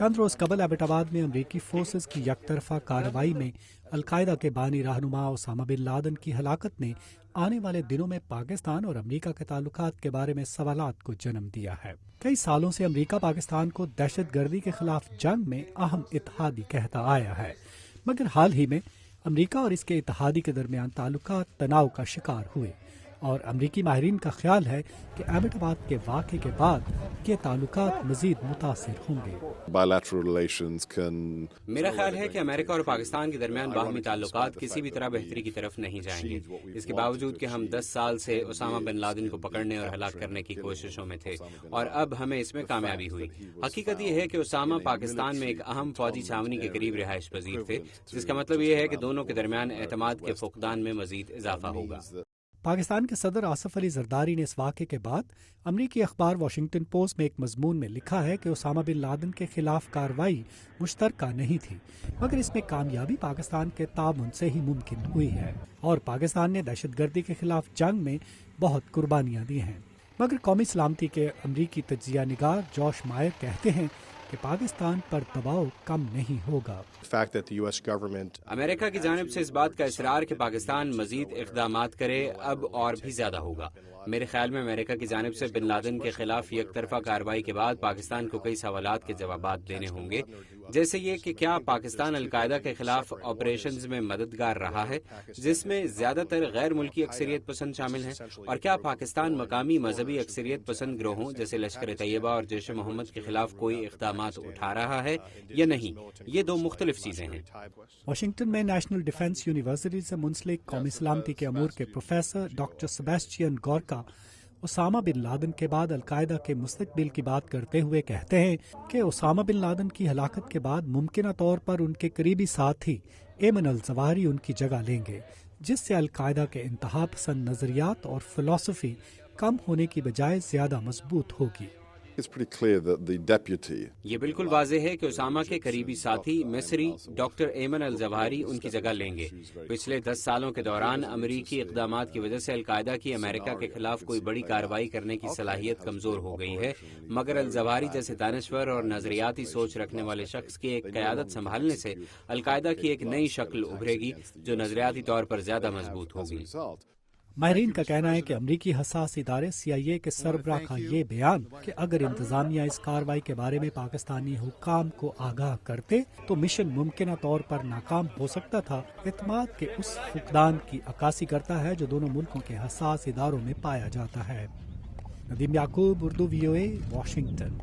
چند روز قبل ایبٹ آباد میں امریکی فورسز کی یک طرفہ کارروائی میں القاعدہ کے بانی رہنما اسامہ بن لادن کی ہلاکت نے آنے والے دنوں میں پاکستان اور امریکہ کے تعلقات کے بارے میں سوالات کو جنم دیا ہے۔ کئی سالوں سے امریکہ پاکستان کو دہشت گردی کے خلاف جنگ میں اہم اتحادی کہتا آیا ہے، مگر حال ہی میں امریکہ اور اس کے اتحادی کے درمیان تعلقات تناؤ کا شکار ہوئے، اور امریکی ماہرین کا خیال ہے کہ ایبٹ آباد کے واقعے کے بعد یہ تعلقات مزید متاثر ہوں گے۔ میرا خیال ہے کہ امریکہ اور پاکستان کے درمیان باہمی تعلقات کسی بھی طرح بہتری کی طرف نہیں جائیں گے، اس کے باوجود کہ ہم 10 سال سے اسامہ بن لادن کو پکڑنے اور ہلاک کرنے کی کوششوں میں تھے، اور اب ہمیں اس میں کامیابی ہوئی۔ حقیقت یہ ہے کہ اسامہ پاکستان میں ایک اہم فوجی چھاونی کے قریب رہائش پذیر تھے، جس کا مطلب یہ ہے کہ دونوں کے درمیان اعتماد کے فقدان میں مزید اضافہ ہوگا۔ پاکستان کے صدر آصف علی زرداری نے اس واقعے کے بعد امریکی اخبار واشنگٹن پوسٹ میں ایک مضمون میں لکھا ہے کہ اسامہ بن لادن کے خلاف کارروائی مشترکہ نہیں تھی، مگر اس میں کامیابی پاکستان کے تعاون سے ہی ممکن ہوئی ہے، اور پاکستان نے دہشت گردی کے خلاف جنگ میں بہت قربانیاں دی ہیں۔ مگر قومی سلامتی کے امریکی تجزیہ نگار جوش مائر کہتے ہیں کہ پاکستان پر دباؤ کم نہیں ہوگا۔ امریکہ کی جانب سے اس بات کا اصرار کہ پاکستان مزید اقدامات کرے اب اور بھی زیادہ ہوگا۔ میرے خیال میں امریکہ کی جانب سے بن لادن کے خلاف یک طرفہ کارروائی کے بعد پاکستان کو کئی سوالات کے جوابات دینے ہوں گے، جیسے یہ کہ کیا پاکستان القاعدہ کے خلاف آپریشنز میں مددگار رہا ہے، جس میں زیادہ تر غیر ملکی اکثریت پسند شامل ہیں، اور کیا پاکستان مقامی مذہبی اکثریت پسند گروہوں جیسے لشکر طیبہ اور جیش محمد کے خلاف کوئی اقدامات اٹھا رہا ہے یا نہیں۔ یہ دو مختلف چیزیں ہیں۔ واشنگٹن میں نیشنل ڈیفنس یونیورسٹی سے منسلک قومی سلامتی کے امور کے professor doctor Sebastian Gorka Osama bin Laden کے بعد القاعدہ کے مستقبل کی بات کرتے ہوئے کہتے ہیں کہ اسامہ بن لادن کی ہلاکت کے بعد ممکنہ طور پر ان کے قریبی ساتھی ایمن الظواہری ان کی جگہ لیں گے، جس سے القاعدہ کے انتہا پسند نظریات اور فلسفی کم ہونے کی بجائے زیادہ مضبوط ہوگی۔ یہ بالکل واضح ہے کہ اسامہ کے قریبی ساتھی مصری ڈاکٹر ایمن الظواہری ان کی جگہ لیں گے۔ پچھلے 10 سالوں کے دوران امریکی اقدامات کی وجہ سے القاعدہ کی امریکہ کے خلاف کوئی بڑی کارروائی کرنے کی صلاحیت کمزور ہو گئی ہے، مگر الظواہری جیسے دانشور اور نظریاتی سوچ رکھنے والے شخص کی ایک قیادت سنبھالنے سے القاعدہ کی ایک نئی شکل ابھرے گی جو نظریاتی طور پر زیادہ مضبوط ہوگی۔ ماہرین کا کہنا ہے کہ امریکی حساس ادارے CIA کے سربراہ کا یہ بیان کہ اگر انتظامیہ اس کارروائی کے بارے میں پاکستانی حکام کو آگاہ کرتے تو مشن ممکنہ طور پر ناکام ہو سکتا تھا، اعتماد کے اس فقدان کی عکاسی کرتا ہے جو دونوں ملکوں کے حساس اداروں میں پایا جاتا ہے۔ ندیم یعقوب، اردو VOA، واشنگٹن۔